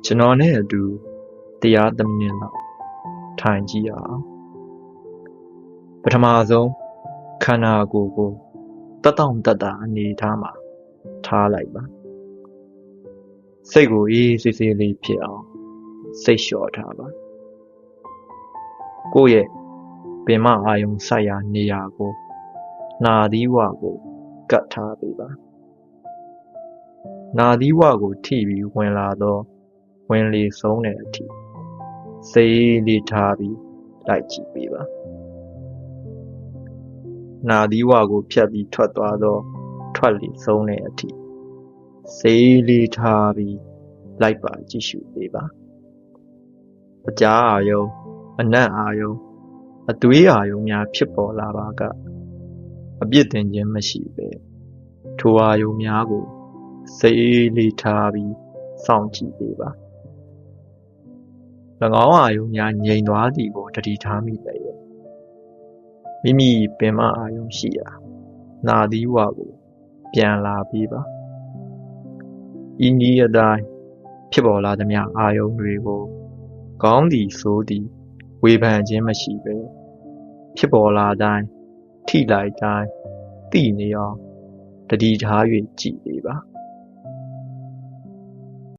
ကျွန်တော်နဲ့အတူတရား3မိနစ်လောက်ထိုင်ကြည့်ရအောင်ပထမဆုံးခန္ဓာကိုယ်ကိုတက်တောင့်တက်တာအနေထားမှာထားလိုက်ပါစိတ်ကိုအေးဆေးဆေးလေးဖြစ်အောင်စိတ်လျှော့ထားပါကိုယ့်ရဲ့ပင်မအာယုံစိုက်ရာနေရာကိုနှာသီးဝကိုကတ်ထားပေးပါနှာသီးဝကိုထိပြီးဝင်လာတော့ဝင်လေဆုံးတဲ့အထိစိတ်လေးထားပြီးလိုက်ကြည့်ပေးပါနှာသီးဝကိုဖြတ်ပြီးထွက်သွားတော့ထွက်လေဆုံးတဲ့အထိစိတ်လေးထားပြီးလိုက်ပါကြည့်ရှုပေးပါအကြားအာယုံအနံ့အာယုံအသွေးအာယုံများဖြစ်ပေါ်လာပါကအပြစ်တင်ခြင်းမရှိပဲထိုအာယုံများကိုစိတ်လေးထားပြီးစောင့်ကြည့်ပေးပါ၎င်းအာယုံများငြိမ်သွားသည်ကိုတတိထားမိတယ်မိမိပင်မအာယုံရှိရာနာသီးဝကိုပြန်လာပေးပါဤနည်းအတိုင်းဖြစ်ပေါ်လာသမျှအာယုံတွေကိုကောင်းသည်ဆိုသည်ဝေဖန်ခြင်းမရှိပဲဖြစ်ပေါ်လာတိုင်းထိလိုက်တိုင်းသိနေအောင်တတိထား၍ကြည့်ပေးပါ